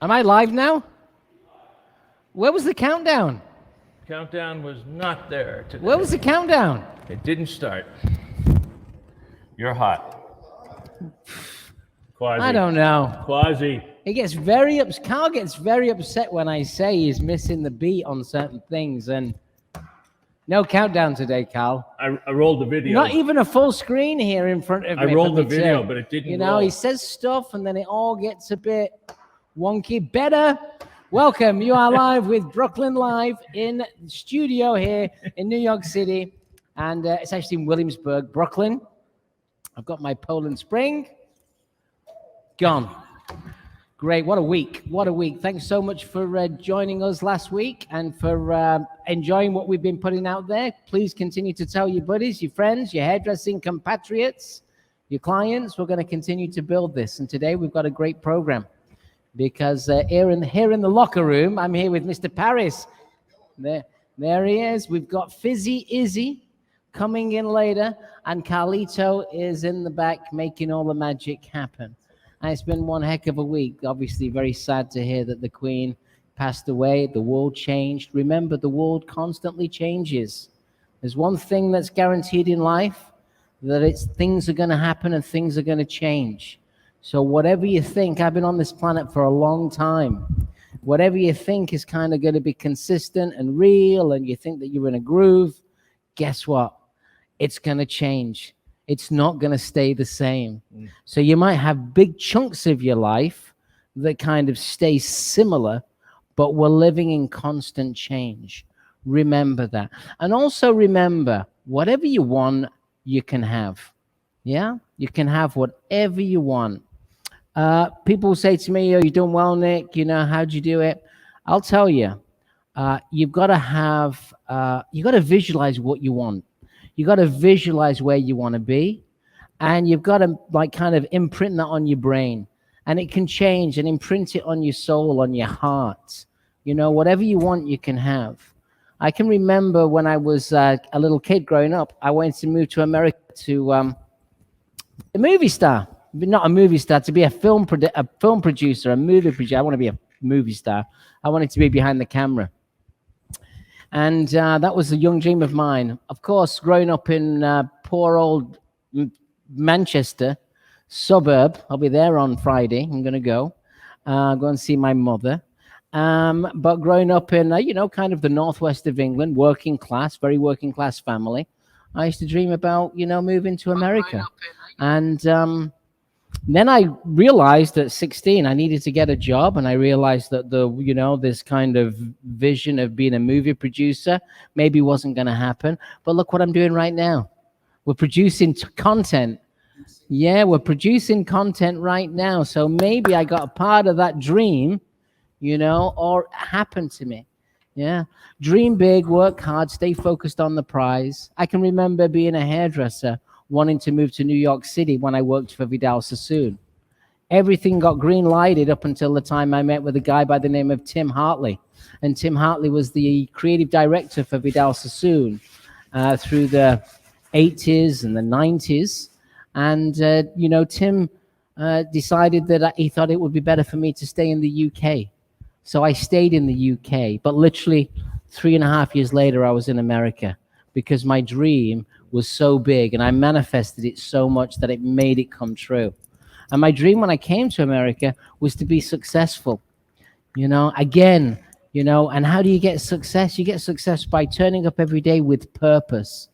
Am I live now? Where was the countdown? Countdown was not there today. Where was the countdown? It didn't start. You're hot. Quasi. I don't know. Quasi. Carl gets very upset when I say he's missing the beat on certain things, and no countdown today, Carl. I rolled the video. Not even a full screen here in front of me. I rolled the video, but it didn't roll. He says stuff and then it all gets a bit wonky. Better. Welcome. You are live with Brooklyn Live in the studio here in New York City. And it's actually in Williamsburg, Brooklyn. I've got my Poland Spring. Gone. Great. What a week. What a week. Thanks so much for joining us last week and for enjoying what we've been putting out there. Please continue to tell your buddies, your friends, your hairdressing compatriots, your clients. We're going to continue to build this. And today we've got a great program because here in the locker room, I'm here with Mr. Paris. There he is. We've got Fizzy Izzy coming in later, and Carlito is in the back making all the magic happen. And it's been one heck of a week. Obviously, very sad to hear that the Queen passed away. The world changed. Remember, the world constantly changes. There's one thing that's guaranteed in life, that things are going to happen and things are going to change. So whatever you think, I've been on this planet for a long time. Whatever you think is kind of going to be consistent and real, and you think that you're in a groove, guess what? It's going to change. It's not going to stay the same. So you might have big chunks of your life that kind of stay similar, but we're living in constant change. Remember that. And also remember, whatever you want, you can have. Yeah? You can have whatever you want. People say to me, "Oh, you're doing well, Nick. How'd you do it?" I'll tell you, you've got to visualize what you want. You got to visualize where you want to be, and you've got to kind of imprint that on your brain, and it can change, and imprint it on your soul, on your heart. Whatever you want, you can have. I can remember when I was a little kid growing up, I wanted to move to America to a movie star, not a movie star, to be a film producer, a movie producer. I want to be a movie star. I wanted to be behind the camera. And that was a young dream of mine. Of course, growing up in poor old Manchester suburb, I'll be there on Friday. I'm going to go and see my mother. But growing up in, kind of the northwest of England, working class, very working class family, I used to dream about, moving to America. And then I realized at 16 I needed to get a job, and I realized that this kind of vision of being a movie producer maybe wasn't going to happen. But look what I'm doing right now. We're producing content. Yeah, we're producing content right now. So maybe I got a part of that dream, or it happened to me. Yeah. Dream big, work hard, stay focused on the prize. I can remember being a hairdresser, wanting to move to New York City when I worked for Vidal Sassoon. Everything got green lighted up until the time I met with a guy by the name of Tim Hartley. And Tim Hartley was the creative director for Vidal Sassoon through the 80s and the 90s. And, Tim decided that he thought it would be better for me to stay in the UK. So I stayed in the UK, but literally 3.5 years later, I was in America because my dream was so big, and I manifested it so much that it made it come true. And my dream when I came to America was to be successful, again, and how do you get success? You get success by turning up every day with purpose.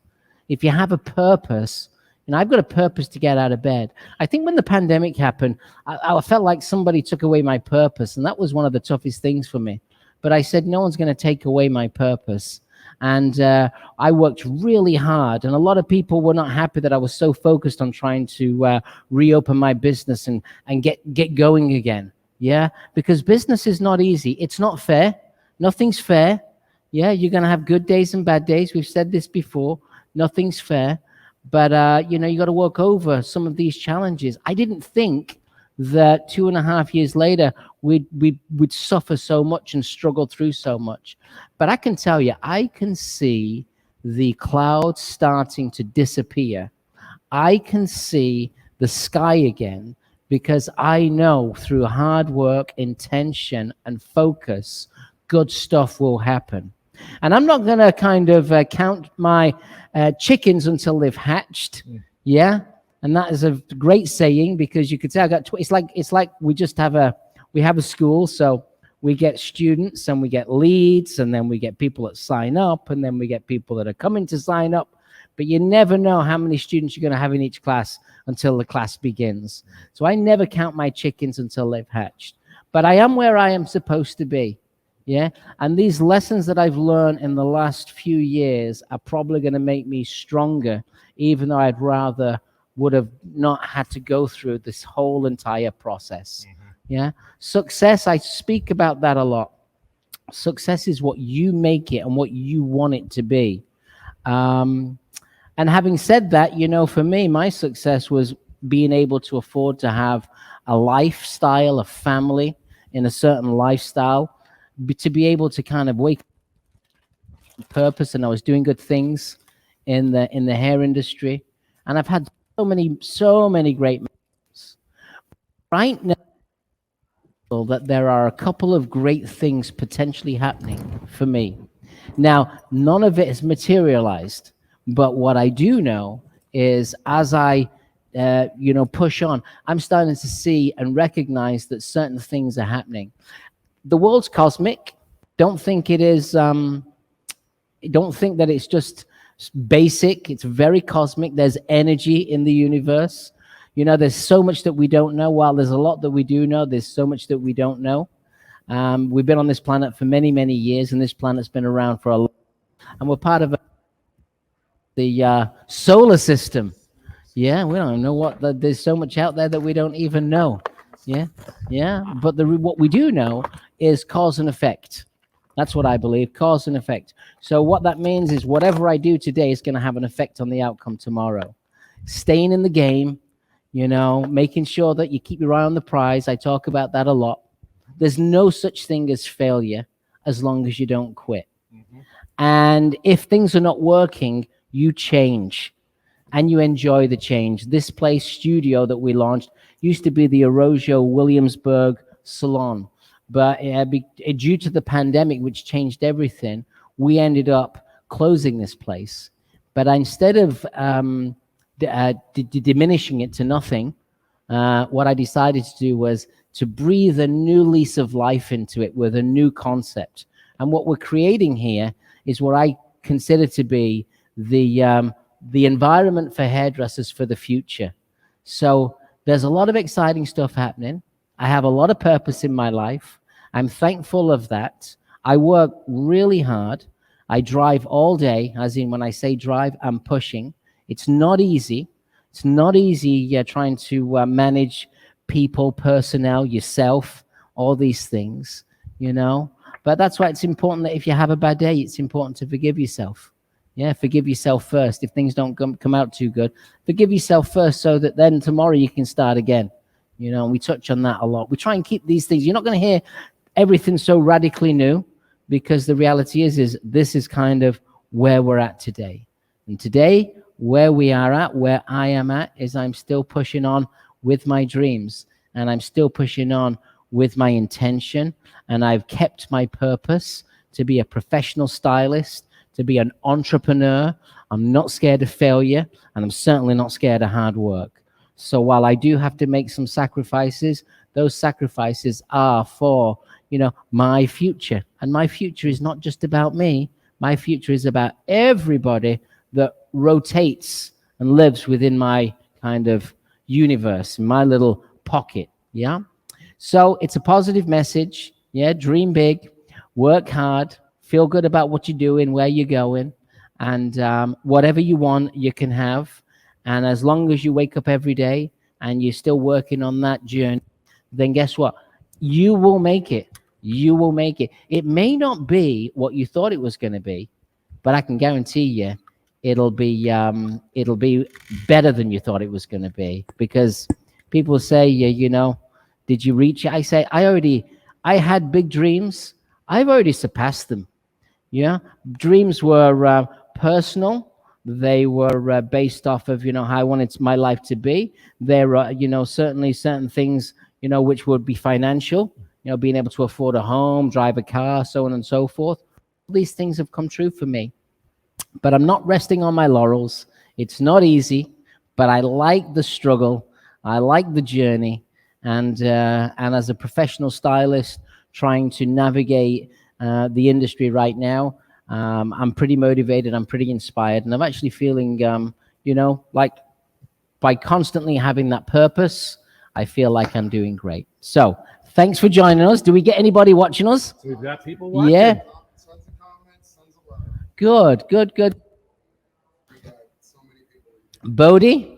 If you have a purpose, I've got a purpose to get out of bed. I think when the pandemic happened, I felt like somebody took away my purpose, and that was one of the toughest things for me. But I said, no one's going to take away my purpose. And I worked really hard, and a lot of people were not happy that I was so focused on trying to reopen my business and get going again. Yeah, because business is not easy. It's not fair. Nothing's fair. Yeah, you're going to have good days and bad days. We've said this before. Nothing's fair. But, you got to work over some of these challenges. I didn't think that 2.5 years later, we'd suffer so much and struggle through so much. But I can tell you, I can see the clouds starting to disappear. I can see the sky again because I know through hard work, intention, and focus, good stuff will happen. And I'm not going to kind of count my chickens until they've hatched. Yeah. And that is a great saying, because you could say I got it's like we just have a school. So we get students and we get leads, and then we get people that sign up, and then we get people that are coming to sign up. But you never know how many students you're going to have in each class until the class begins. So I never count my chickens until they've hatched. But I am where I am supposed to be. Yeah. And these lessons that I've learned in the last few years are probably going to make me stronger, even though I'd rather would have not had to go through this whole entire process. Yeah. Success, I speak about that a lot. Success is what you make it and what you want it to be. And having said that, you know, for me, my success was being able to afford to have a lifestyle, a family in a certain lifestyle, to be able to kind of wake up purpose. And I was doing good things in the hair industry. And I've had so many great moments. Right now, that there are a couple of great things potentially happening for me. Now, none of it is materialized, but what I do know is as I push on, I'm starting to see and recognize that certain things are happening. The world's cosmic. Don't think it is. Don't think that it's just basic. It's very cosmic. There's energy in the universe. You know, there's so much that we don't know. While there's a lot that we do know, there's so much that we don't know. We've been on this planet for many, many years, and this planet's been around for a long time. And we're part of the solar system. Yeah, we don't know there's so much out there that we don't even know. Yeah. But what we do know is cause and effect. That's what I believe, cause and effect. So what that means is whatever I do today is going to have an effect on the outcome tomorrow. Staying in the game, you know, making sure that you keep your eye on the prize. I talk about that a lot. There's no such thing as failure as long as you don't quit. And if things are not working, you change and you enjoy the change. This place, studio that we launched, used to be the Arrojo Williamsburg Salon. But due to the pandemic, which changed everything, we ended up closing this place. But instead of diminishing it to nothing, what I decided to do was to breathe a new lease of life into it with a new concept. And what we're creating here is what I consider to be the environment for hairdressers for the future. So there's a lot of exciting stuff happening. I have a lot of purpose in my life. I'm thankful of that. I work really hard. I drive all day, as in when I say drive, I'm pushing. It's not easy. It's not easy trying to manage people, personnel, yourself, all these things, you know. But that's why it's important that if you have a bad day, it's important to forgive yourself. Yeah, forgive yourself first. If things don't come out too good, forgive yourself first so that then tomorrow you can start again. You know, and we touch on that a lot. We try and keep these things. You're not going to hear everything so radically new, because the reality is this is kind of where we're at today. And today, where we are at, where I am at, is I'm still pushing on with my dreams, and I'm still pushing on with my intention, and I've kept my purpose to be a professional stylist, to be an entrepreneur. I'm not scared of failure, and I'm certainly not scared of hard work. So while I do have to make some sacrifices, those sacrifices are for, you know, my future. And my future is not just about me. My future is about everybody that rotates and lives within my kind of universe, my little pocket. Yeah. So it's a positive message. Yeah. Dream big, work hard, feel good about what you're doing, where you're going, and whatever you want, you can have. And as long as you wake up every day and you're still working on that journey, then guess what? You will make it. You will make it. It may not be what you thought it was going to be, but I can guarantee you it'll be better than you thought it was going to be. Because people say, you know, did you reach it? I say, I had big dreams. I've already surpassed them. Yeah. Dreams were personal. They were based off of, how I wanted my life to be. There are, certainly certain things, which would be financial, being able to afford a home, drive a car, so on and so forth. These things have come true for me. But I'm not resting on my laurels. It's not easy, but I like the struggle. I like the journey. And as a professional stylist trying to navigate the industry right now, I'm pretty motivated. I'm pretty inspired. And I'm actually feeling, like by constantly having that purpose, I feel like I'm doing great. So thanks for joining us. Do we get anybody watching us? We've got people watching. Yeah. Tons of comments, tons of love. Good. We got so many people. Bodie?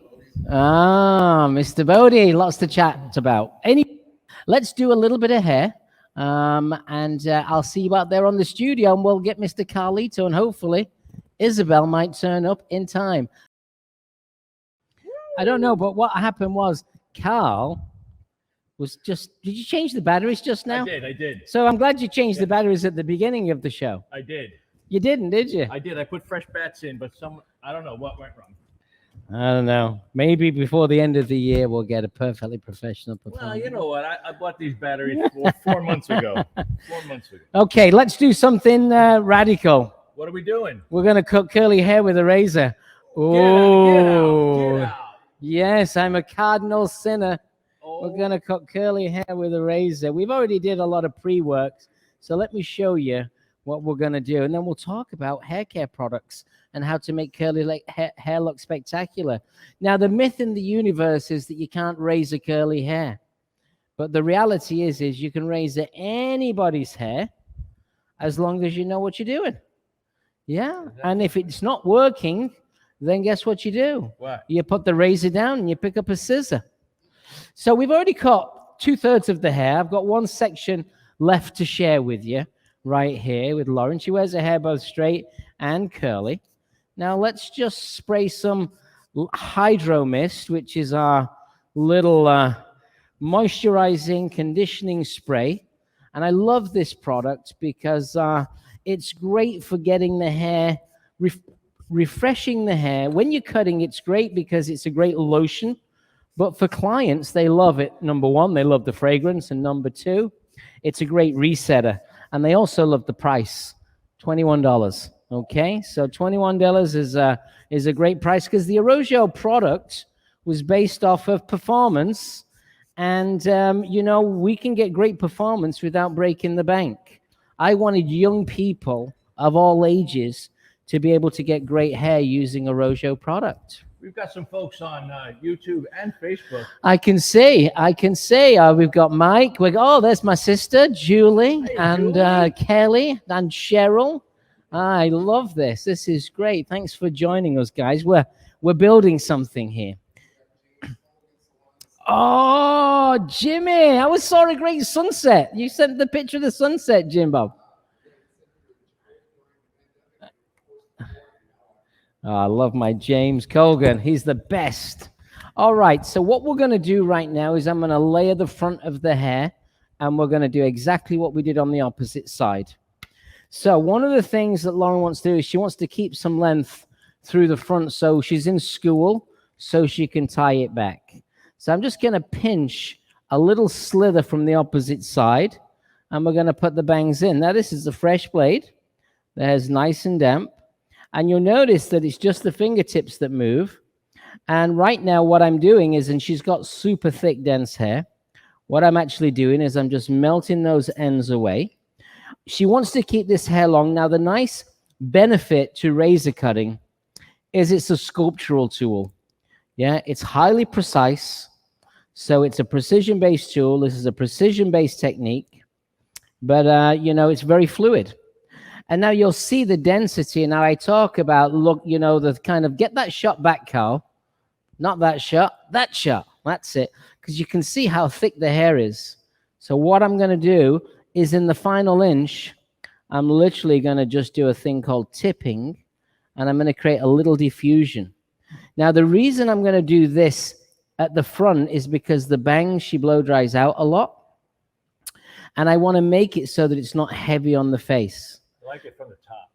Mr. Bodie, lots to chat about. Let's do a little bit of hair, and I'll see you out there on the studio, and we'll get Mr. Carlito, and hopefully Isabel might turn up in time. I don't know, but what happened was Carl was just... Did you change the batteries just now? I did. So I'm glad you changed the batteries at the beginning of the show. I did. You didn't, did you? I did. I put fresh bats in, but I don't know what went wrong. I don't know. Maybe before the end of the year, we'll get a perfectly professional performance. Well, you know what? I bought these batteries 4 months ago. 4 months ago. Okay, let's do something radical. What are we doing? We're going to cut curly hair with a razor. Oh, Get out. yes, I'm a cardinal sinner. Oh. We're going to cut curly hair with a razor. We've already did a lot of pre-works, so let me show you what we're going to do, and then we'll talk about hair care products and how to make curly hair look spectacular. Now, the myth in the universe is that you can't razor curly hair, but the reality is you can razor anybody's hair as long as you know what you're doing. Yeah, and if it's not working, then guess what you do? What? You put the razor down and you pick up a scissor. So we've already cut 2/3 of the hair. I've got one section left to share with you right here with Lauren. She wears her hair both straight and curly. Now let's just spray some Hydro Mist, which is our little moisturizing, conditioning spray. And I love this product because it's great for getting the hair, refreshing the hair. When you're cutting, it's great because it's a great lotion. But for clients, they love it. Number one, they love the fragrance. And number two, it's a great resetter. And they also love the price, $21. Okay, so $21 is a great price because the Arrojo product was based off of performance. And, we can get great performance without breaking the bank. I wanted young people of all ages to be able to get great hair using Arrojo product. We've got some folks on YouTube and Facebook. I can see. We've got Mike. There's my sister, Julie, Hey, and Julie. Kelly, and Cheryl. I love this. This is great. Thanks for joining us, guys. We're building something here. Oh, Jimmy, I saw a great sunset. You sent the picture of the sunset, Jimbo. Oh, I love my James Colgan. He's the best. All right, so what we're going to do right now is I'm going to layer the front of the hair, and we're going to do exactly what we did on the opposite side. So one of the things that Lauren wants to do is she wants to keep some length through the front, so she's in school, so she can tie it back. So I'm just going to pinch a little slither from the opposite side, and we're going to put the bangs in. Now, this is a fresh blade. There's nice and damp. And you'll notice that it's just the fingertips that move. And right now what I'm doing is, and she's got super thick, dense hair, what I'm actually doing is I'm just melting those ends away. She wants to keep this hair long. Now, the nice benefit to razor cutting is it's a sculptural tool. Yeah, it's highly precise. So it's a precision-based tool. This is a precision-based technique. But, it's very fluid. And now you'll see the density. Now I talk about, the kind of, get that shot back, Carl. Not that shot, that shot. That's it. Because you can see how thick the hair is. So what I'm going to do is in the final inch, I'm literally going to just do a thing called tipping. And I'm going to create a little diffusion. Now, the reason I'm going to do this at the front is because the bangs, she blow dries out a lot. And I want to make it so that it's not heavy on the face. I like it from the top.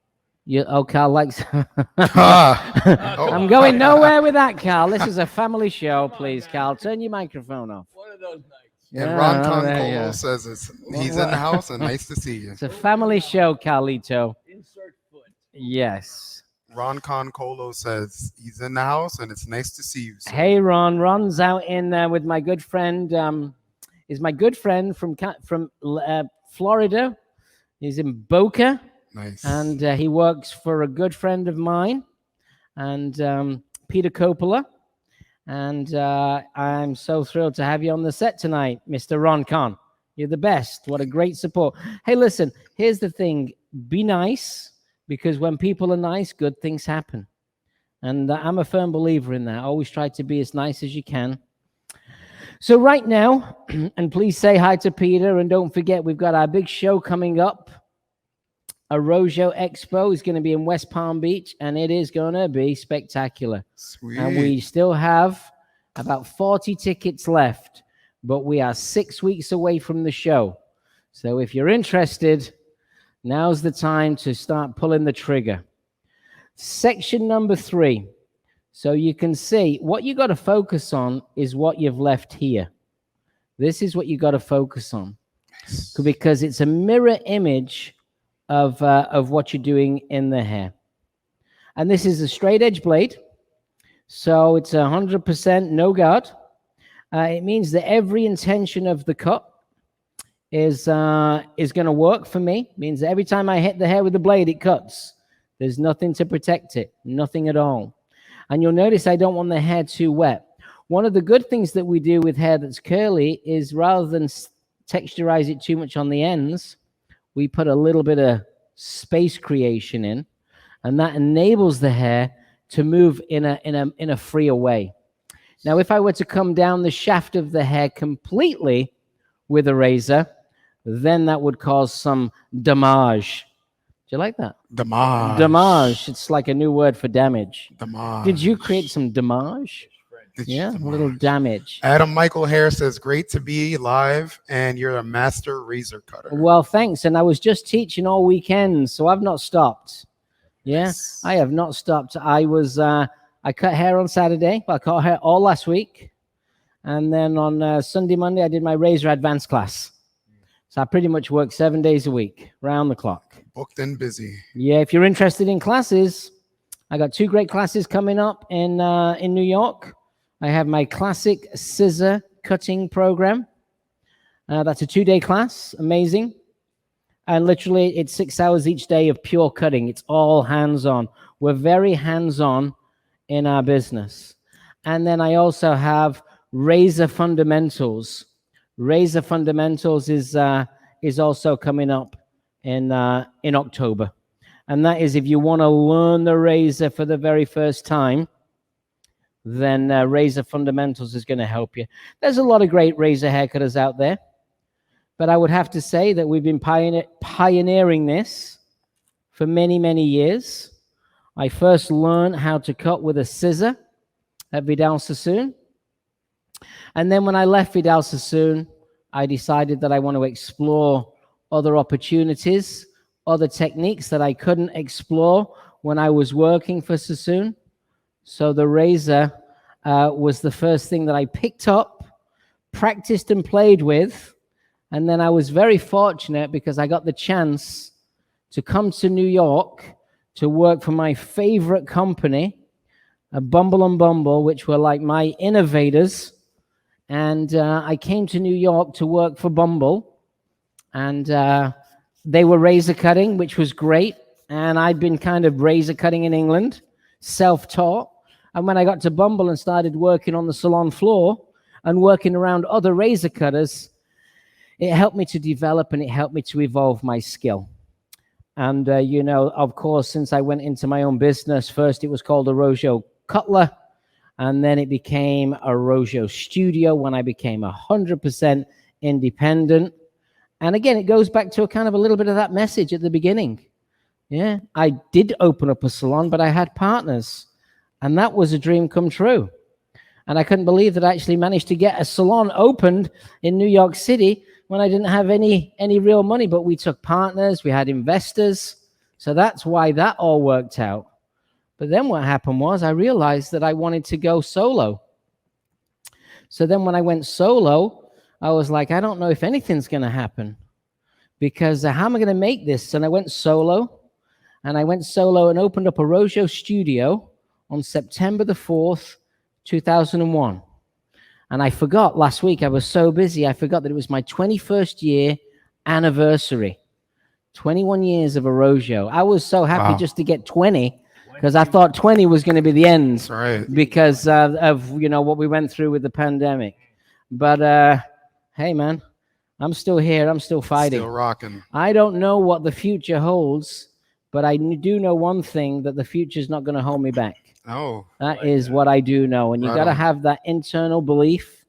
Carl likes. Oh, I'm going nowhere with that, Carl. This is a family show, please, Carl. Turn your microphone off. One of those nights. and Yeah, Ron no, there you Concolo go. says he's in the house and nice to see you. It's a family show, Carlito. Insert foot. Yes. Ron Concolo says he's in the house and it's nice to see you. Sir. Hey, Ron. Ron's out in with my good friend. Is my good friend from Florida. He's in Boca. Nice. And he works for a good friend of mine, and Peter Coppola. And I'm so thrilled to have you on the set tonight, Mr. Ron Con. You're the best. What a great support. Hey, listen, here's the thing. Be nice, because when people are nice, good things happen. And I'm a firm believer in that. Always try to be as nice as you can. So right now, and please say hi to Peter, and don't forget, we've got our big show coming up. Arrojo Expo is going to be in West Palm Beach, and it is going to be spectacular. Sweet. And we still have about 40 tickets left, but we are 6 weeks away from the show. So if you're interested, now's the time to start pulling the trigger. Section number 3. So you can see what you got to focus on is what you've left here. This is what you got to focus on, because it's a mirror image of what you're doing in the hair. And this is a straight edge blade, so it's 100% no guard. It means that every intention of the cut is going to work for me. It means that every time I hit the hair with the blade, it cuts. There's nothing to protect it, nothing at all. And you'll notice I don't want the hair too wet. One of the good things that we do with hair that's curly is, rather than texturize it too much on the ends, we put a little bit of space creation in, and that enables the hair to move in a freer way. Now, if I were to come down the shaft of the hair completely with a razor, then that would cause some damage. Do you like that? Damage. Damage. It's like a new word for damage. Damage. Did you create some damage? Yeah, a little damage. Adam Michael Harris says, great to be live, and you're a master razor cutter. Well, thanks. And I was just teaching all weekend, so I've not stopped. Yeah, Yes. I have not stopped. I cut hair on Saturday. I cut hair all last week. And then on Sunday, Monday, I did my razor advanced class. So I pretty much work 7 days a week, round the clock. Booked and busy. Yeah, if you're interested in classes, I got 2 great classes coming up in New York. I have my classic scissor cutting program. That's a 2-day class. Amazing. And literally, it's 6 hours each day of pure cutting. It's all hands-on. We're very hands-on in our business. And then I also have razor fundamentals. Razor fundamentals is also coming up in October. And that is if you want to learn the razor for the very first time, then Razor Fundamentals is going to help you. There's a lot of great razor haircutters out there, but I would have to say that we've been pioneering this for many, many years. I first learned how to cut with a scissor at Vidal Sassoon. And then when I left Vidal Sassoon, I decided that I want to explore other opportunities, other techniques that I couldn't explore when I was working for Sassoon. So the razor was the first thing that I picked up, practiced and played with. And then I was very fortunate because I got the chance to come to New York to work for my favorite company, Bumble & Bumble, which were like my innovators. And I came to New York to work for Bumble. And they were razor cutting, which was great. And I'd been kind of razor cutting in England, self-taught. And when I got to Bumble and started working on the salon floor and working around other razor cutters, it helped me to develop and it helped me to evolve my skill. And, you know, of course, since I went into my own business, first it was called Arrojo Cutler, and then it became Arrojo Studio when I became 100% independent. And again, it goes back to a kind of a little bit of that message at the beginning. Yeah, I did open up a salon, but I had partners. And that was a dream come true. And I couldn't believe that I actually managed to get a salon opened in New York City when I didn't have any real money. But we took partners, we had investors, So that's why that all worked out. But then what happened was I realized that I wanted to go solo. So then when I went solo, I was like, I don't know if anything's going to happen, because how am I going to make this? And I went solo, and opened up Arrojo studio on September the 4th, 2001. And I forgot last week, I was so busy, I forgot that it was my 21st year anniversary. 21 years of Arrojo. I was so happy just to get 20, because I thought 20 was going to be the end. That's right. Because of what we went through with the pandemic. But hey, man, I'm still here. I'm still fighting. Still rocking. I don't know what the future holds, but I do know one thing, that the future's not going to hold me back. Oh. That is what I do know. And you got to have that internal belief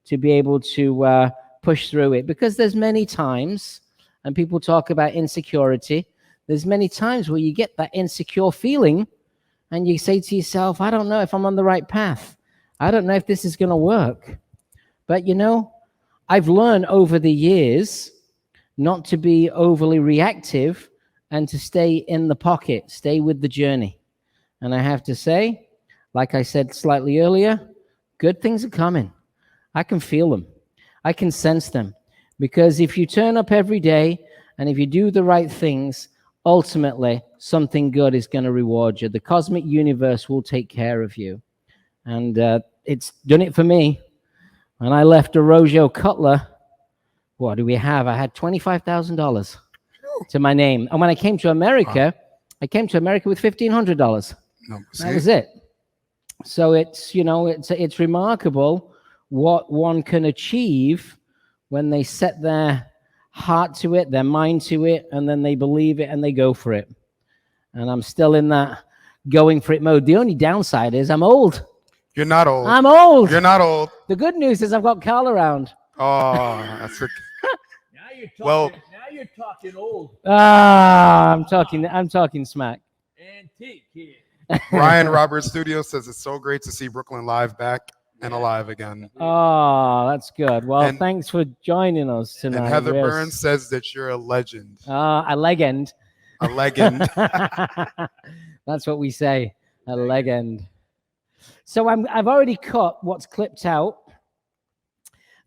to be able to push through it. Because there's many times, and people talk about insecurity, there's many times where you get that insecure feeling and you say to yourself, I don't know if I'm on the right path. I don't know if this is going to work. But, I've learned over the years not to be overly reactive and to stay in the pocket, stay with the journey. And I have to say, like I said slightly earlier, good things are coming. I can feel them. I can sense them. Because if you turn up every day and if you do the right things, ultimately something good is going to reward you. The cosmic universe will take care of you. And it's done it for me. When I left Arrojo Cutler, what do we have? I had $25,000 to my name. And when I came to America, I came to America with $1,500. No, that was it. So it's remarkable what one can achieve when they set their heart to it, their mind to it, and then they believe it and they go for it. And I'm still in that going for it mode. The only downside is I'm old. You're not old. I'm old. You're not old. The good news is I've got Carl around. Oh, that's a... Now you're talking old. I'm talking smack. Antique here. Ryan Roberts Studio says it's so great to see Brooklyn live back and alive again. Oh, that's good. Well, thanks for joining us tonight. And Heather Burns says that you're a legend. A legend. A legend. That's what we say. A legend. So I've already cut what's clipped out,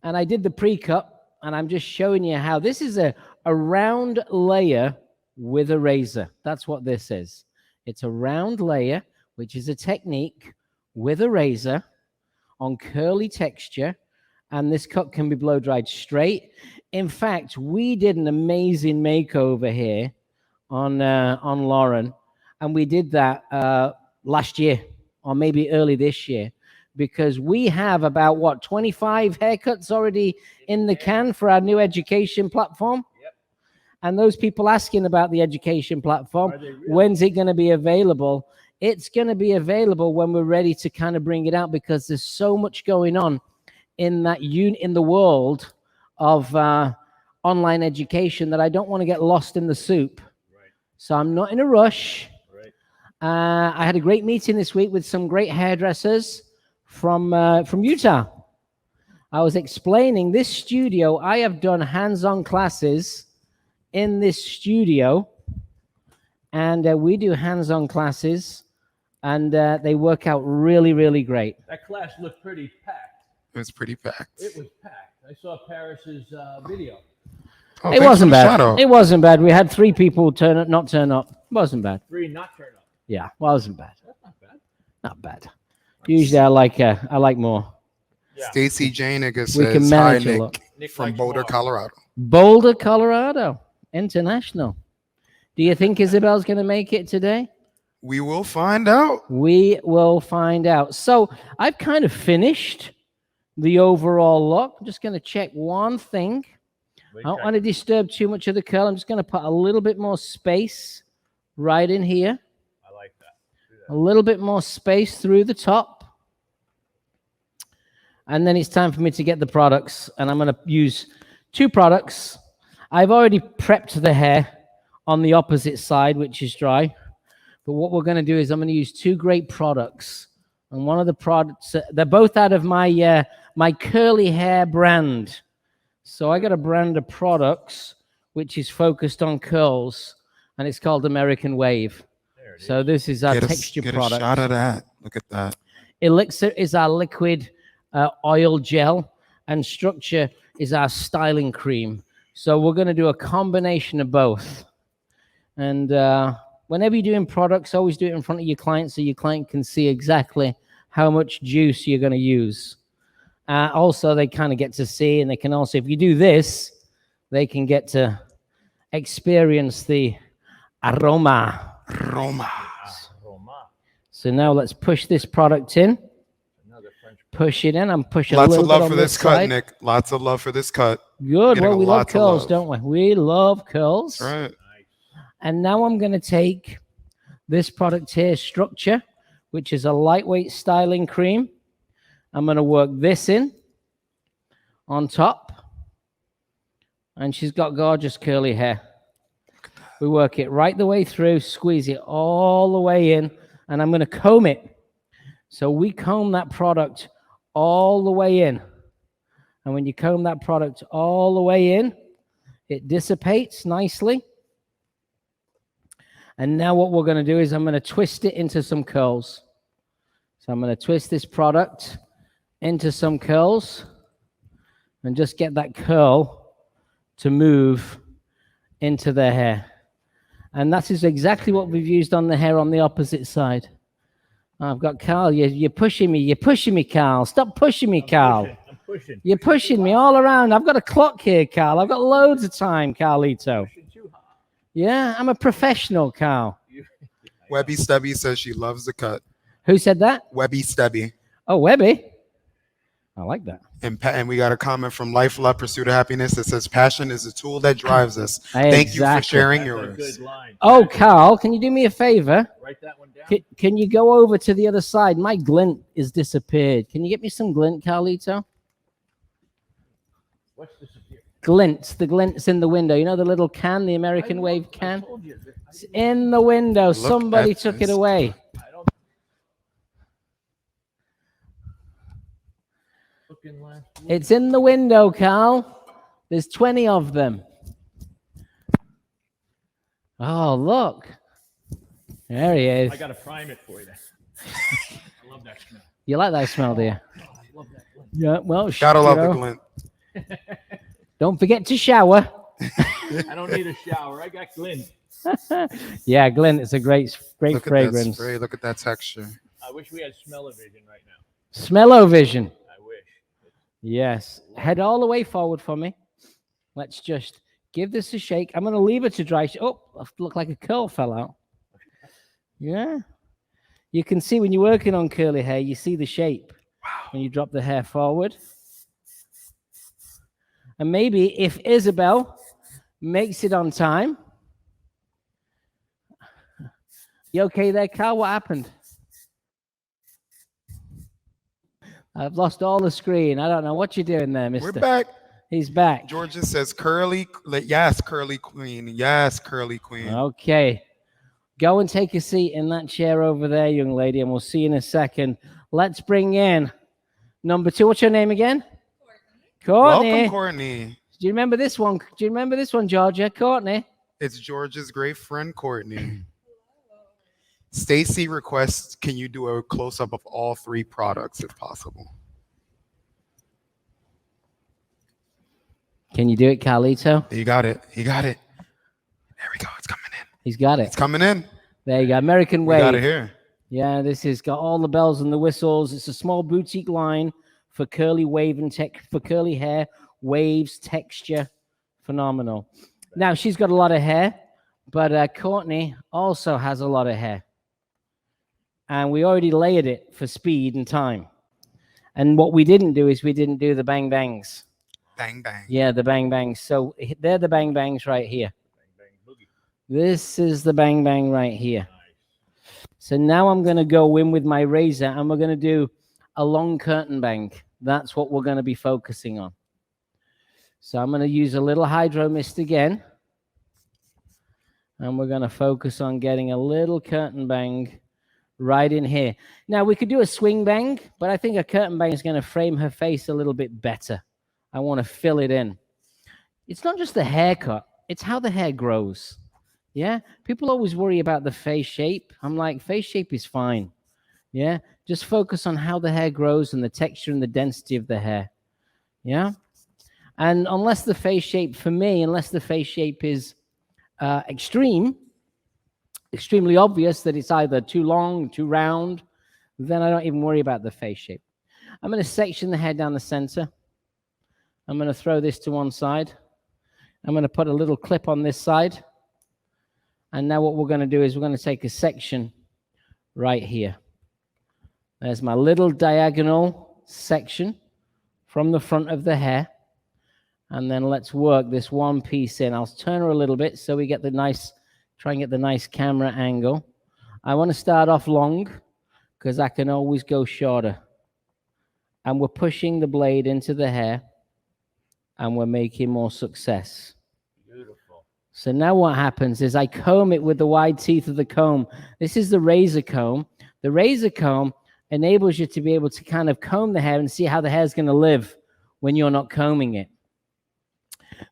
and I did the pre-cut, and I'm just showing you how this is a round layer with a razor. That's what this is. It's a round layer, which is a technique with a razor on curly texture, and this cut can be blow dried straight. In fact, we did an amazing makeover here on Lauren, and we did that last year or maybe early this year, because we have about 25 haircuts already in the can for our new education platform. Yep. And those people asking about the education platform, when's it going to be available? It's going to be available when we're ready to kind of bring it out, because there's so much going on in that in the world of online education that I don't want to get lost in the soup. Right. So I'm not in a rush. Right. I had a great meeting this week with some great hairdressers from Utah. I was explaining this studio. I have done hands-on classes in this studio, and we do hands-on classes, and they work out really, really great. That class looked pretty packed. It was pretty packed. It was packed. I saw Paris's video. Oh, it wasn't bad. Shadow. It wasn't bad. We had 3 people not turn up. It wasn't bad. 3 not turn up. Yeah, wasn't bad. That's not bad. Not bad. Usually I like more. Yeah. Stacy Janig We says, can hi, manage a Nick, lot. Nick from likes Boulder, more. Colorado. Boulder, Colorado. International. Do you think Isabel's going to make it today? We will find out. We will find out. So I've kind of finished the overall look. I'm just going to check one thing. I don't want to disturb too much of the curl. I'm just going to put a little bit more space right in here. I like that. A little bit more space through the top. And then it's time for me to get the products. And I'm going to use 2 products. I've already prepped the hair on the opposite side, which is dry. But what we're going to do is I'm going to use 2 great products. And one of the products, they're both out of my my curly hair brand. So I got a brand of products which is focused on curls. and it's called American Wave. There it So is. this is our Get texture a product. shot of that. Look at that. Elixir is our liquid oil gel, and Structure is our styling cream. So we're going to do a combination of both. And whenever you're doing products, always do it in front of your client so your client can see exactly how much juice you're going to use. Also, they kind of get to see, and they can also, if you do this, they can get to experience the aroma. Roma. Roma. So now let's push this product in. Another French. Push it in. I'm pushing Lots a of little bit love on for this this cut, side. Nick. Lots of love for this cut. Good. Getting Well, we love lots of curls, love. don't we? We love curls. That's right. And now I'm going to take this product here, Structure, which is a lightweight styling cream. I'm going to work this in on top. And she's got gorgeous curly hair. We work it right the way through, squeeze it all the way in, and I'm going to comb it. So we comb that product all the way in. And when you comb that product all the way in, it dissipates nicely. And now what we're going to do is I'm going to twist it into some curls. So I'm going to twist this product into some curls and just get that curl to move into their hair. And that is exactly what we've used on the hair on the opposite side. I've got Carl. You're pushing me. You're pushing me, Carl. Stop pushing me, Carl. I'm pushing. You're pushing me all around. I've got a clock here, Carl. I've got loads of time, Carlito. Pushing too hard. Yeah, I'm a professional, Carl. Webby Stubby says she loves the cut. Who said that? Webby Stubby. Oh, Webby. I like that. And we got a comment from Life, Love, Pursuit of Happiness that says passion is the tool that drives us. Thank you for Exactly. sharing That's a yours. good line. Oh, Carl, can you do me a favor? Write that one down. Can you go over to the other side? My glint is disappeared. Can you get me some glint, Carlito? What's disappeared? Glint. The glint's in the window. You know the little can, the American Wave I can? told you. It's in the window. Somebody at took it this. away. I don't. Looking last week. It's in the window, Carl. There's 20 of them. Oh, look. There he is. I got to prime it for you. I love that smell. You like that smell, do you? I love that. Glint. Yeah, well, Gotta love you the know, glint. don't forget to shower. I don't need a shower. I got glint. Yeah, glint is a great Look at that fragrance. spray. Look at that texture. I wish we had smell-o-vision right now. Smell-o-vision. I wish. Yes. Head all the way forward for me. Let's just give this a shake. I'm going to leave it to dry. Oh, look like a curl fell out. Yeah. You can see when you're working on curly hair, you see the shape when you drop the hair forward. And maybe if Isabel makes it on time. You okay there, Carl? What happened? I've lost all the screen. I don't know what you're doing there, mister. We're back. He's back. Georgia says curly. Yes, curly queen. Yes, curly queen. Okay. Go and take a seat in that chair over there, young lady, and we'll see you in a second. Let's bring in number 2. What's your name again? Courtney. Welcome, Courtney. Do you remember this one? Do you remember this one, Georgia? Courtney. It's George's great friend, Courtney. Stacy requests, can you do a close-up of all 3 products if possible? Can you do it, Carlito? You got it. You got it. There we go. It's coming in. He's got It's it. coming in. There you go. American We got it Wave. here. Yeah, this has got all the bells and the whistles. It's a small boutique line for curly wave and for curly hair, waves, texture, phenomenal. Now she's got a lot of hair, but Courtney also has a lot of hair, and we already layered it for speed and time. And what we didn't do is we didn't do the bang bangs. Bang, bang. Yeah, the bang bangs. So they're the bang bangs right here. Bang, bang, boogie. This is the bang bang right here. So now I'm going to go in with my razor and we're going to do a long curtain bang. That's what we're going to be focusing on. So I'm going to use a little hydro mist again. And we're going to focus on getting a little curtain bang right in here. Now, we could do a swing bang, but I think a curtain bang is going to frame her face a little bit better. I want to fill it in. It's not just the haircut. It's how the hair grows. Yeah, people always worry about the face shape. I'm like, face shape is fine. Yeah, just focus on how the hair grows and the texture and the density of the hair. Yeah, and unless the face shape, for me, unless the face shape is extremely obvious that it's either too long, too round, then I don't even worry about the face shape. I'm going to section the hair down the center. I'm going to throw this to one side. I'm going to put a little clip on this side. And now what we're going to do is we're going to take a section right here. There's my little diagonal section from the front of the hair. And then let's work this one piece in. I'll turn her a little bit so we get the nice, try and get the nice camera angle. I want to start off long because I can always go shorter. And we're pushing the blade into the hair and we're making more success. Beautiful. So now what happens is I comb it with the wide teeth of the comb. This is the razor comb. The razor comb enables you to be able to kind of comb the hair and see how the hair is going to live when you're not combing it.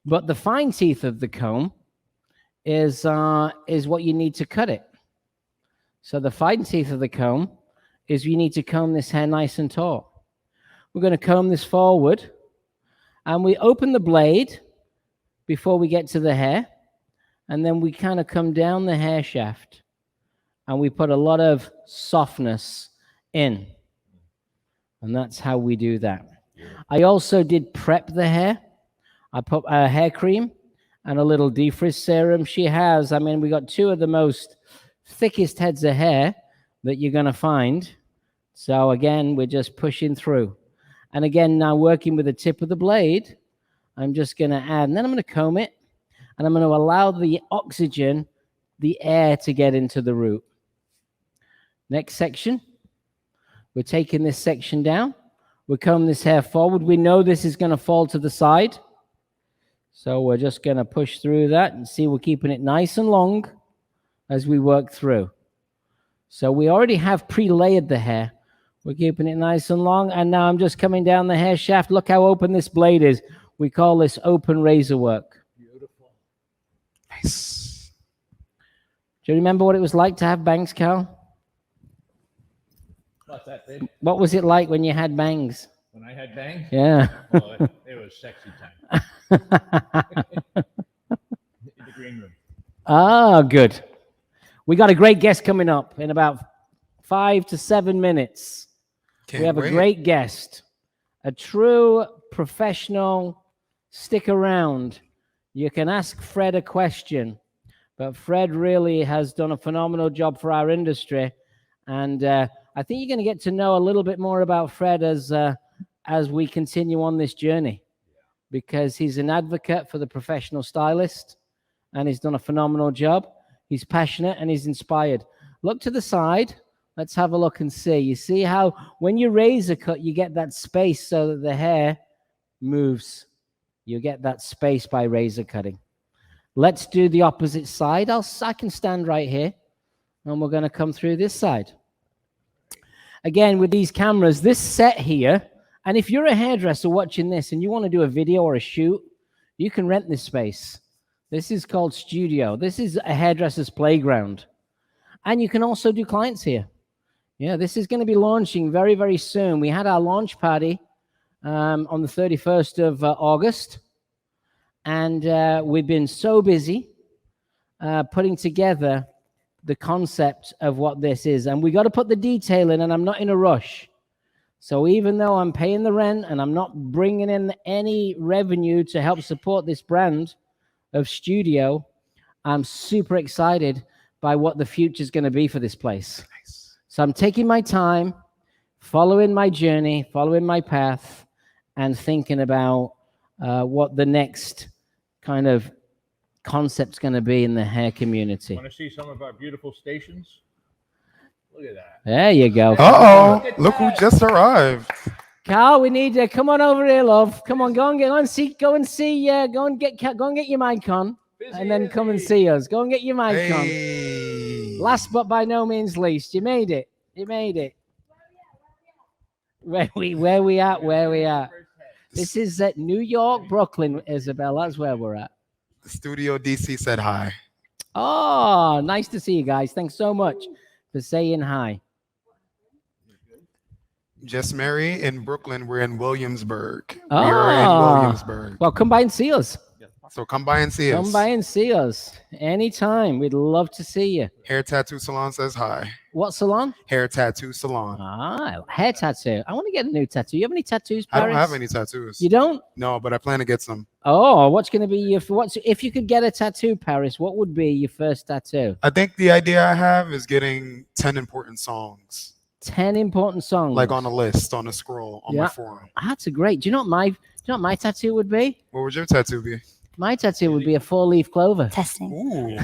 But the fine teeth of the comb is what you need to cut it. So the fine teeth of the comb is you need to comb this hair nice and taut. We're going to comb this forward, and we open the blade before we get to the hair, and then we kind of come down the hair shaft, and we put a lot of softness in. And that's how we do that. I also did prep the hair. I put a hair cream and a little defrizz serum. She has, I mean, we got two of the most thickest heads of hair that you're going to find. So again, we're just pushing through. And again, now working with the tip of the blade, I'm just going to add, and then I'm going to comb it, and I'm going to allow the oxygen, the air to get into the root. Next section, we're taking this section down. We're combing this hair forward. We know this is going to fall to the side. So we're just going to push through that and see we're keeping it nice and long as we work through. So we already have pre-layered the hair. We're keeping it nice and long. And now I'm just coming down the hair shaft. Look how open this blade is. We call this open razor work. Beautiful. Nice. Do you remember what it was like to have bangs, Carl? What's that, babe? What was it like when you had bangs? When I had bangs? Yeah. Oh, it was sexy time. In the green room. Ah, good. We got a great guest coming up in about 5 to 7 minutes. We have a great guest, a true professional. Stick around. You can ask Fred a question, but Fred really has done a phenomenal job for our industry. And I think you're going to get to know a little bit more about Fred as we continue on this journey, because he's an advocate for the professional stylist, and he's done a phenomenal job. He's passionate and he's inspired. Look to the side. Let's have a look and see. You see how when you razor cut, you get that space so that the hair moves. You get that space by razor cutting. Let's do the opposite side. I can stand right here, and we're going to come through this side. Again, with these cameras, this set here, and if you're a hairdresser watching this and you want to do a video or a shoot, you can rent this space. This is called Studio. This is a hairdresser's playground. And you can also do clients here. Yeah, this is going to be launching very, very soon. We had our launch party on the 31st of August. And we've been so busy putting together the concept of what this is. And we got to put the detail in, and I'm not in a rush. So even though I'm paying the rent and I'm not bringing in any revenue to help support this brand of Studio, I'm super excited by what the future is going to be for this place. Nice. So I'm taking my time, following my journey, following my path, and thinking about what the next kind of concept's going to be in the hair community. Want to see some of our beautiful stations? Look at that. There you go. Uh-oh. Look who just arrived. Carl, we need to come on over here, love. Come on, go and get your mic on, and then come and see us. Go and get your mic on. Hey. Last but by no means least, you made it. You made it. Where we at? This is at New York, Brooklyn, Isabel. That's where we're at. Studio DC said hi. Oh, nice to see you guys. Thanks so much for saying hi. Just Mary in Brooklyn. We're in Williamsburg. We are in Oh, Williamsburg. well, come by and see us. So come by and see Come us. by and see us anytime. We'd love to see you. Hair Tattoo Salon says hi. What salon? Hair Tattoo Salon. Ah, hair tattoo. I want to get a new tattoo. You have any tattoos, I Paris? don't have any tattoos. You don't? No, but I plan to get some. Oh, what's going to be your if you could get a tattoo, Paris? What would be your first tattoo? I think the idea I have is getting 10 important songs, 10 important songs, like on a list, on a scroll, on my forearm. That's a great. Do you know what my tattoo would be? What would your tattoo be? My tattoo would be a 4-leaf clover. Testing. Ooh.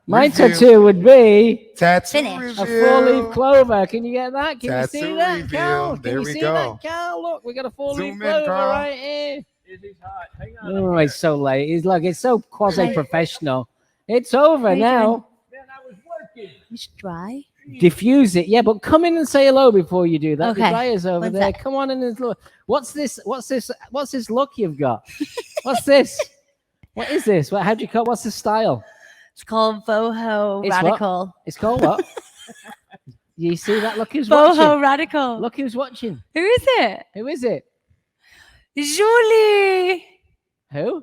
My Reveal. tattoo would be Tattoo Finish. a reveal. 4-leaf clover. Can you get that? Can Tattoo you see that, reveal. Cal? Can There you we see go. that, Cal? Look, we got a 4-leaf Zoom in, clover Carl. right here. Izzy's hot. Hang on. Oh, it's so late. It's like it's so quasi-professional. It's over How you now. Man, I was working. It's dry. Diffuse it, yeah. But come in and say hello before you do that. The Okay. dryer's over One there. sec. Come on in and look. What's this? What's this look you've got? What's this? What is this? How do you call? What's the style? It's called Boho It's what? Radical. It's called what? You see that? Look who's watching. Boho Radical. Look who's watching. Who is it? Who is it? Julie. Who?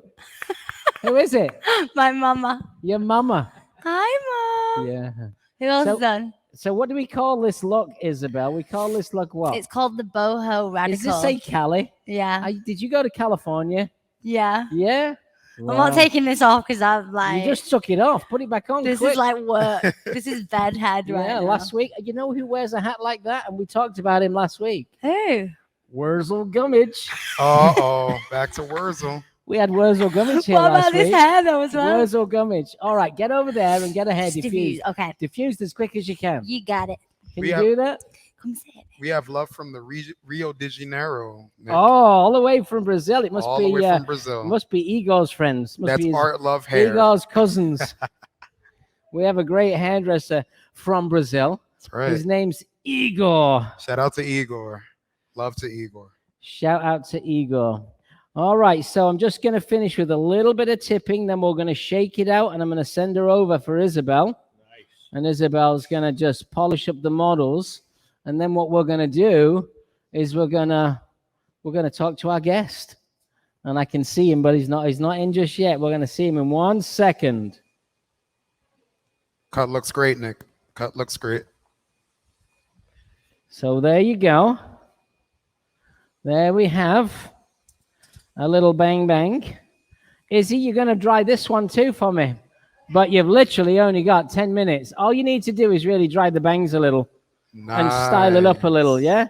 Who is it? My mama. Your mama. Hi, Mom. Yeah. Who else So- is on? So what do we call this look, Isabel? We call this look what? It's called the Boho Radical. Does this say Cali? Yeah. Did you go to California? Yeah. Yeah. I'm not taking this off because I'm You like, just took it off. Put it back on. this quick. is like work. This is bed head right yeah. now. Last week, you know who wears a hat like that? And we talked about him last week. Who? Wurzel Gummidge. Uh-oh. Back to Wurzel. We had Wurzel Gummidge here What last about this week. hair though as well? Wurzel Gummidge. All right, get over there and get a hair Just diffused. Okay. Diffused as quick as you can. You got it. Can We you have- do that? Come say it. We have love from the Rio de Janeiro. Nick. Oh, all the way from Brazil. It must All be the way from Brazil. must be Igor's friends. Must That's be his, Art Love Hair. Igor's cousins. We have a great hairdresser from Brazil. That's right. His name's Igor. Shout out to Igor. Love to Igor. Shout out to Igor. All right, so I'm just going to finish with a little bit of tipping, then we're going to shake it out, and I'm going to send her over for Isabel. Nice. And Isabel's going to just polish up the models, and then what we're going to do is we're going to talk to our guest. And I can see him, but he's not in just yet. We're going to see him in 1 second. Cut looks great, Nick. Cut looks great. So there you go. There we have a little bang bang. Izzy, you're going to dry this one too for me. But you've literally only got 10 minutes. All you need to do is really dry the bangs a little and style it up a little, yeah?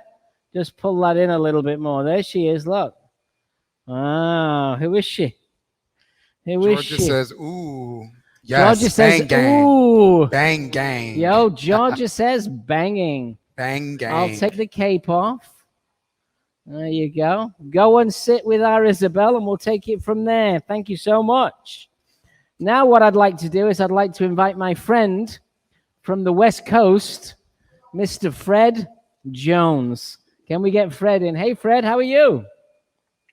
Just pull that in a little bit more. There she is, look. Ah, who is she? Who is Georgia she? says, ooh. Yes. Georgia says, bang, gang. ooh. Bang, gang. Yo, Georgia says banging. Bang, gang. I'll take the cape off. There you go. Go and sit with our Isabel, and we'll take it from there. Thank you so much. Now what I'd like to do is I'd like to invite my friend from the West Coast, Mr. Fred Jones. Can we get Fred in? Hey, Fred, how are you?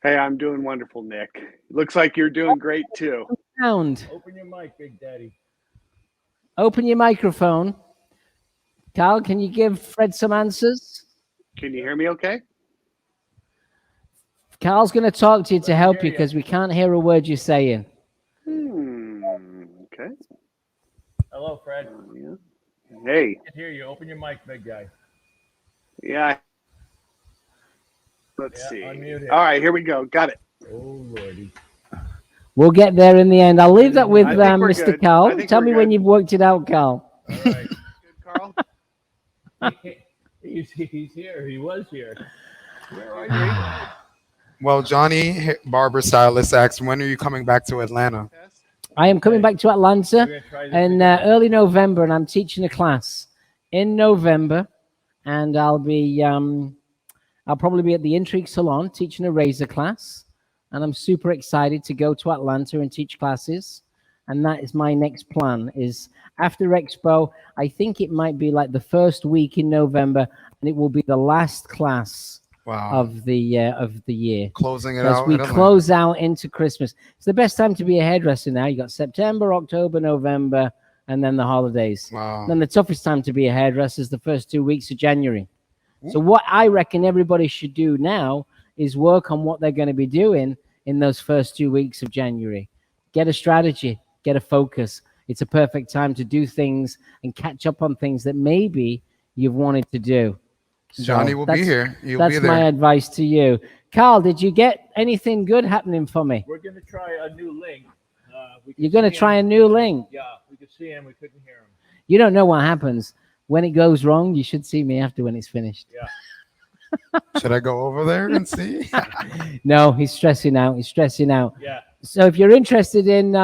Hey, I'm doing wonderful, Nick. Looks like you're doing great too. Sound. Open your mic, Big Daddy. Open your microphone. Carl, can you give Fred some answers? Can you hear me okay? Carl's going to talk to you to help you because we can't hear a word you're saying. Okay. Hello, Fred. Yeah. Hey. I can hear you. Open your mic, big guy. Yeah. Let's Yeah, see. unmute it. All right, here we go. Got it. Oh, Lordy. We'll get there in the end. I'll leave that with I think we're Mr. good. Carl. I think Tell we're me when good. you've worked it out, Carl. All right. Good, Carl. he's here. He was here. Where are you? Well, Johnny, barber stylist, asks, when are you coming back to Atlanta? I am coming back to We're Atlanta gonna try this in again. early November, and I'm teaching a class in November, and I'll probably be at the Intrigue Salon teaching a razor class, and I'm super excited to go to Atlanta and teach classes, and that is my next plan. Is after Expo, I think it might be like the first week in November, and it will be the last class Wow. of the year. Closing it As out. we at Atlanta. close out into Christmas, it's the best time to be a hairdresser now. You got September, October, November, and then the holidays. Wow. Then the toughest time to be a hairdresser is the first 2 weeks of January. So what I reckon everybody should do now is work on what they're going to be doing in those first 2 weeks of January. Get a strategy, get a focus. It's a perfect time to do things and catch up on things that maybe you've wanted to do. So Johnny will be that's- here. You'll That's be my there. advice to you. Carl, did you get anything good happening for me? We're going to try a new link. You're going to try a new link. Yeah, we could see him. We couldn't hear him. You don't know what happens. When it goes wrong, you should see me after when it's finished. Yeah. Should I go over there and see? No, he's stressing out. He's stressing out. Yeah. So if you're interested in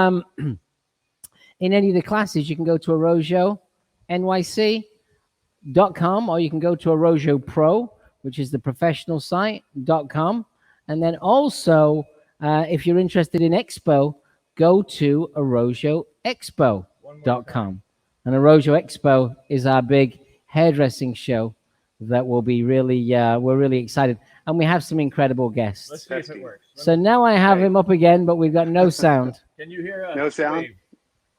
any of the classes, you can go to arrojonyc.com, or you can go to Arrojo Pro, which is the professional site.com. And then also, if you're interested in Expo, go to arrojoexpo.com. And Arrojo Expo is our big hairdressing show that will be really, we're really excited. And we have some incredible guests. Let's see if it works. So now I have him up again, but we've got no sound. Can you hear us? No sound? Dave?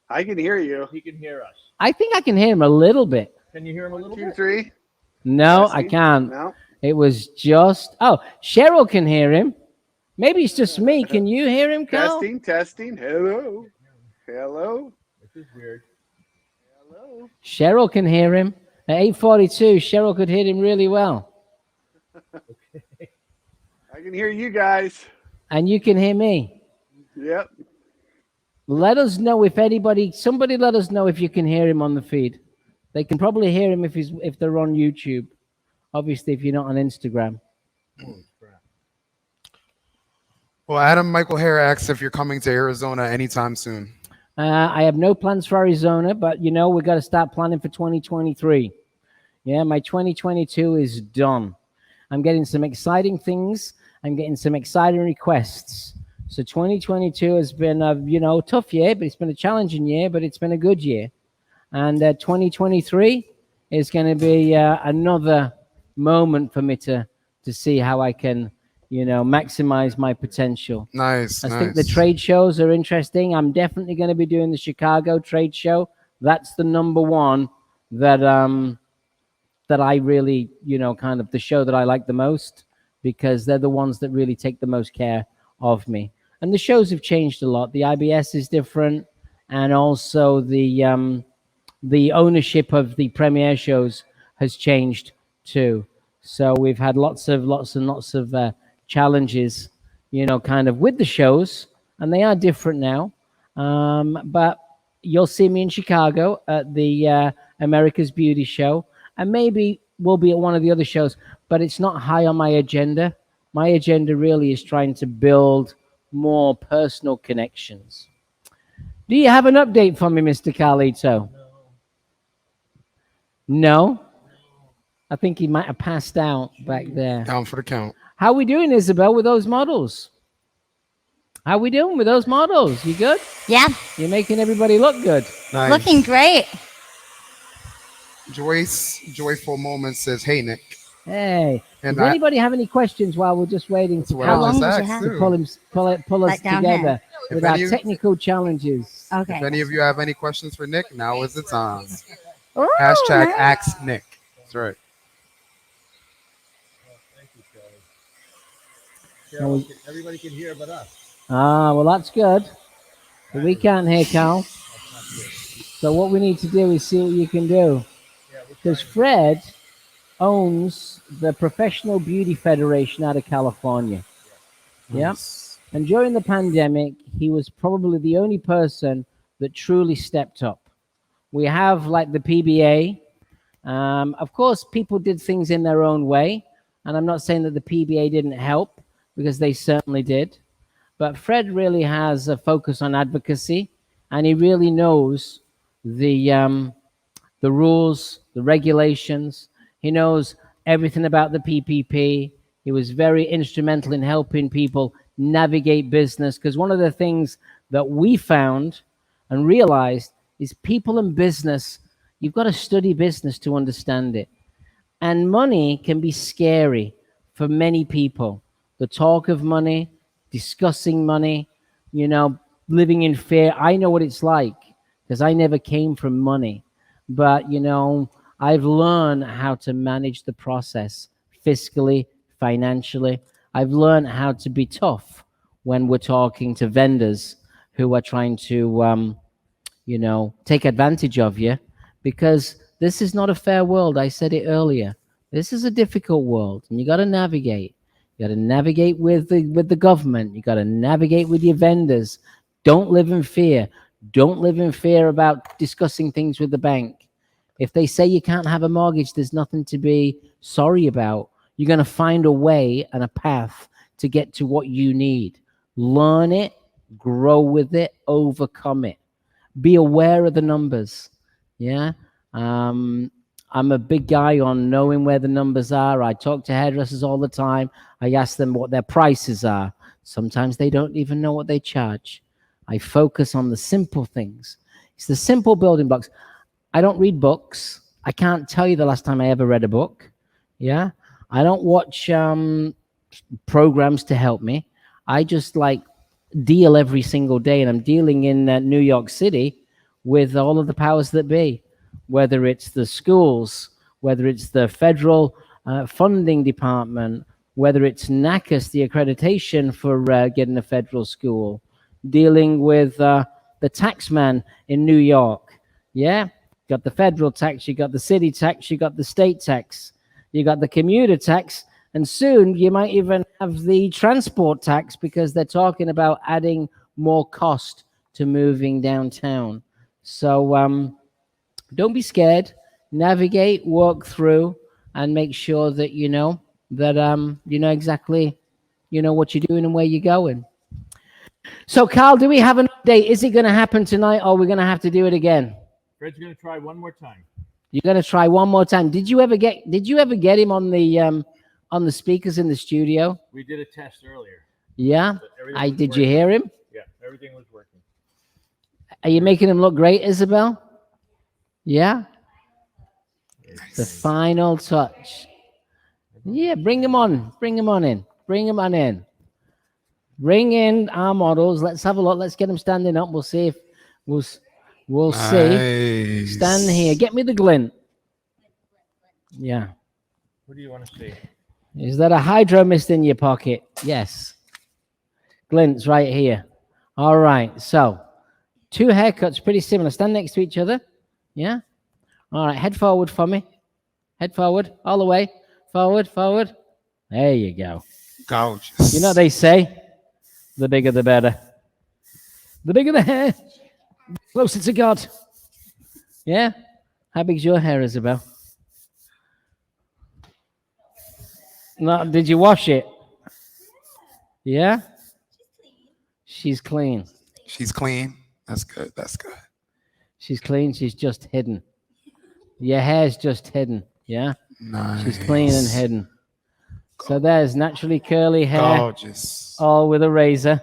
I can hear you. He can hear us. I think I can hear him a little bit. Can you hear him a little 2, bit? 3. No, I Testing. can't. No. It was just, oh, Cheryl can hear him. Maybe it's just me. Can you hear him, Carl? Testing. Hello. Hello. This is weird. Hello. Cheryl can hear him. At 8:42, Cheryl could hear him really well. I can hear you guys. And you can hear me. Yep. Let us know if somebody let us know if you can hear him on the feed. They can probably hear him if they're on YouTube. Obviously, if you're not on Instagram. Well, Adam Michael Hare asks if you're coming to Arizona anytime soon. I have no plans for Arizona, but we've got to start planning for 2023. Yeah, my 2022 is done. I'm getting some exciting things. I'm getting some exciting requests. So 2022 has been a tough year, but it's been a challenging year, but it's been a good year. And 2023 is going to be another moment for me to see how I can maximize my potential. Nice. I think the trade shows are interesting. I'm definitely going to be doing the Chicago trade show. That's the number one that I really, kind of the show that I like the most, because they're the ones that really take the most care of me. And the shows have changed a lot. The IBS is different, and also the ownership of the premiere shows has changed too. So we've had lots and lots of challenges, kind of with the shows, and they are different now. But you'll see me in Chicago at the America's Beauty Show, and maybe we'll be at one of the other shows, but it's not high on my agenda. My agenda really is trying to build more personal connections. Do you have an update for me, Mr. Carlito? No? I think he might have passed out back there. Down for the count. How we doing, Isabel, with those models? How we doing with those models? You good? Yeah, You're making everybody look good. Nice. looking great. Joyful Moments says, "Hey Nick." Hey, And does anybody have any questions while we're just waiting to what How I long just does it asked, have? too. pull us Like down together here? If with our any- technical challenges? Okay. If any of you have any questions for Nick, now is the time. Ooh, Hashtag nice. Ask Nick. That's right. Thank you, Kelly. Well, Everybody can hear but us. Well, that's good. But we can't hear Carl. So what we need to do is see what you can do. Because Fred owns the Professional Beauty Federation out of California. Yeah. Nice. And during the pandemic, he was probably the only person that truly stepped up. We have like the PBA. Of course, people did things in their own way. And I'm not saying that the PBA didn't help, because they certainly did. But Fred really has a focus on advocacy, and he really knows the rules, the regulations. He knows everything about the PPP. He was very instrumental in helping people navigate business, because one of the things that we found and realized is people in business, you've got to study business to understand it. And money can be scary for many people. The talk of money, discussing money, you know, living in fear. I know what it's like because I never came from money. But, you know, I've learned how to manage the process fiscally, financially. I've learned how to be tough when we're talking to vendors who are trying to, you know, take advantage of you, because this is not a fair world. I said it earlier. This is a difficult world, and you got to navigate. You got to navigate with the government. You got to navigate with your vendors. Don't live in fear. Don't live in fear about discussing things with the bank. If they say you can't have a mortgage, there's nothing to be sorry about. You're going to find a way and a path to get to what you need. Learn it, grow with it, overcome it. Be aware of the numbers. Yeah. I'm a big guy on knowing where the numbers are. I talk to hairdressers all the time. I ask them what their prices are. Sometimes they don't even know what they charge. I focus on the simple things. It's the simple building blocks. I don't read books. I can't tell you the last time I ever read a book. Yeah. I don't watch programs to help me. I just like deal every single day, and I'm dealing in New York City with all of the powers that be, whether it's the schools, whether it's the federal funding department, whether it's NACUS, the accreditation for getting a federal school, dealing with the taxman in New York. Yeah, got the federal tax, you got the city tax, you got the state tax, you got the commuter tax, and soon you might even have the transport tax, because they're talking about adding more cost to moving downtown. So don't be scared. Navigate, work through, and make sure that you know exactly, you know what you're doing and where you're going. So, Carl, do we have an update? Is it going to happen tonight, or are we going to have to do it again? Fred's going to try one more time. You're going to try one more time. Did you ever get him on the speakers in the studio? We did a test earlier. Yeah. Did you hear him? Yeah, everything was working. Are you making him look great, Isabel? Yeah. The final touch. Yeah, bring him on. Bring him on in. Bring him on in. Bring in our models. Let's have a look. Let's get them standing up. We'll see if we'll see. Stand here. Get me the glint. Yeah. What do you want to see? Is that a hydro mist in your pocket? Yes. Glint's right here. All right. So, two haircuts, pretty similar. Stand next to each other. Yeah. All right. Head forward for me. Head forward. All the way. Forward, forward. There you go. Gorgeous. You know what they say? The bigger the better. The bigger the hair, the closer to God. Yeah? How big's your hair, Isabel? No, did you wash it? Yeah? She's clean. She's clean. That's good. That's good. She's clean. She's just hidden. Your hair's just hidden. Yeah? Nice. She's clean and hidden. So there's naturally curly hair. Gorgeous. All with a razor.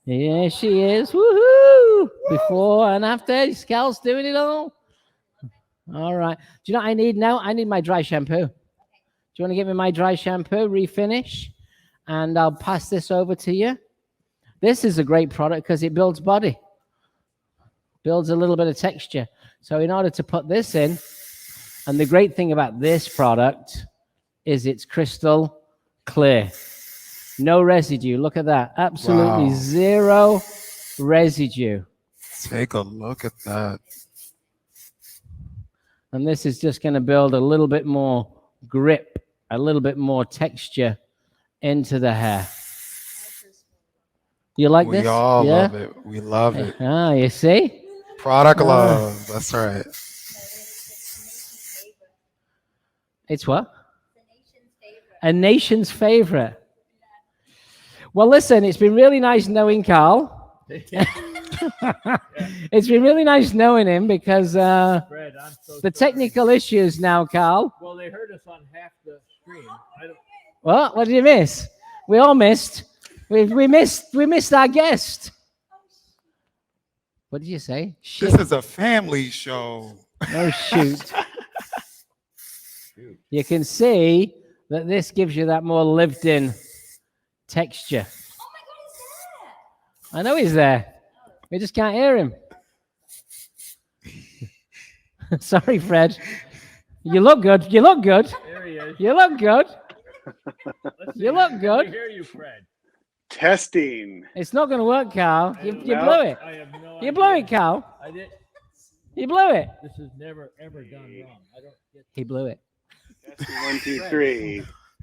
Yeah, she is. Woohoo! Before and after. Scal's doing it all. All right. Do you know what I need now? I need my dry shampoo. Do you want to give me my dry shampoo, refinish? And I'll pass this over to you. This is a great product because it builds body. Builds a little bit of texture. So in order to put this in, and the great thing about this product is it's crystal clear. No residue. Look at that. Absolutely Wow. Zero residue. Take a look at that. And this is just going to build a little bit more grip, a little bit more texture into the hair. You like this? We all love it. We love it. Ah, you see? Product love. That's right. It's what? A nation's favorite. Well, listen, it's been really nice knowing Carl. It's been really nice knowing him because Fred, I'm so the technical issues now, Carl. Well, they heard us on half the stream. What did you miss? We all missed. We missed our guest. What did you say? Shit. This is a family show. Oh, shoot. You can see that this gives you that more lived-in texture. I know he's there. We just can't hear him. Sorry, Fred. You look good. You look good. There he is. You look good. Let's You see. look Let me good. hear you, Fred. Testing. It's not going to work, Carl. You No. blew it. I have no You idea. blew it, Carl. I did. You blew it. This is never ever done wrong. I don't get. He blew it. Testing 1, 2, 3.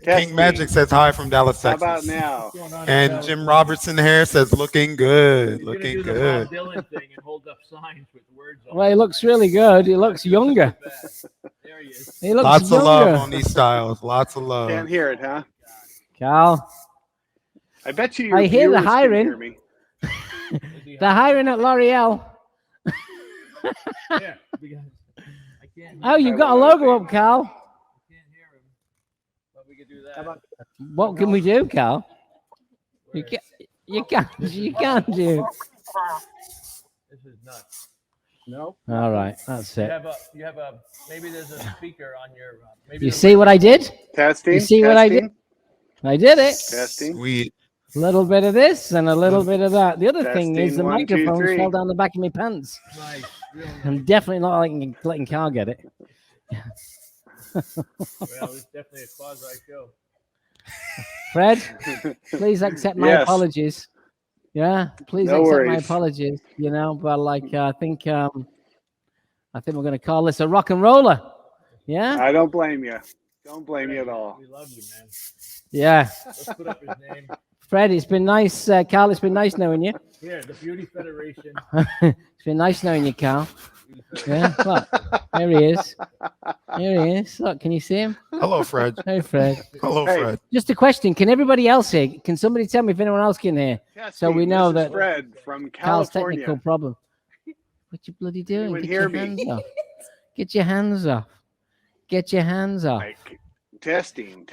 King Testing. Magic says hi from Dallas, How Texas. about now? What's going on And with Jim Robertson here says looking good, He's gonna looking do the good. Bob Dylan thing and hold up signs with words on. Well, he them. looks really good. He looks younger. There he is. He looks Lots younger. of love on these styles. Lots of love. Can't hear it, huh? Carl, I bet you your I hear the viewers can hiring. hear me. they're hiring at L'Oreal. Yeah, because I can't. Oh, you've got a logo up, Carl. Can't hear him. But we could do that. How about What can we do, Carl? You can't. You can't do. This is nuts. no? All right, that's You it. have a. Maybe there's a speaker on your. Maybe You the see what I did? Testing. You see what I did? testing, I did it. Testing. Sweet. A little bit of this and a little bit of that. The other thing is the Testing, 1, 2, microphone 3. fell down the back of my pants. Nice. Real nice. I'm definitely not letting Carl get it. Well, it's definitely a quasi show. Fred, please accept my Yes. apologies. Yeah, please No accept my worries. apologies. You know, but like I think we're going to call this a rock and roller. Yeah, I don't blame you. Don't blame you at all. We love you, man. yeah. Let's put up his name. Fred, it's been nice. Carl, it's been nice knowing you. Here, the Beauty Federation. It's been nice knowing you, Carl. Yeah, look, there he is. Here he is. Look, can you see him? Hello, Fred. Hey, Fred. Hello, Hey. Fred. Just a question: can everybody else hear? Can somebody tell me if anyone else can hear? Testing. we know This is that Fred from Carl's California. technical problem. What you bloody doing? Anyone Get hear your me? hands off. Get your hands off. Get your hands off. Like, testing.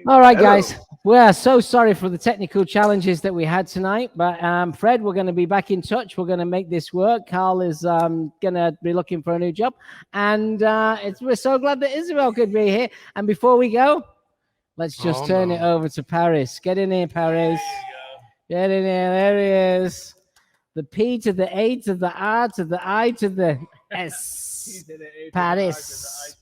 All right, Hello. guys. We're so sorry for the technical challenges that we had tonight, but Fred, we're going to be back in touch. We're going to make this work. Carl is going to be looking for a new job, and we're so glad that Isabel could be here. And before we go, let's just Oh, turn no. it over to Paris. Get in here, Paris. Get in here. There he is. The P to the A to the R to the I to the S. Paris.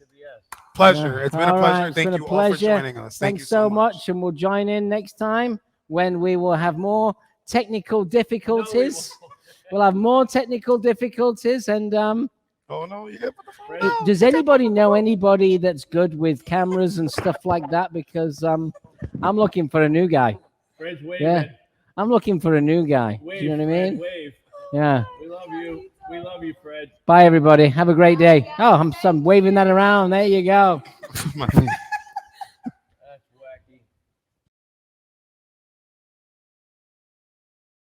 Pleasure. It's been a All pleasure. right, it's Thank been a you all for pleasure. joining us. Thank you Thanks so much, and we'll join in next time when we will have more technical difficulties. We'll have more technical difficulties, and Oh no, you hit does anybody know anybody that's good with cameras and stuff like that? Because I'm looking for a new guy. Fred's waving. Yeah, I'm looking for a new guy. Wave, Do you know what I Fred, mean? wave. Yeah. We love you. We love you, Fred. Bye, everybody. Have a great day. Oh, I'm waving that around. There you go. my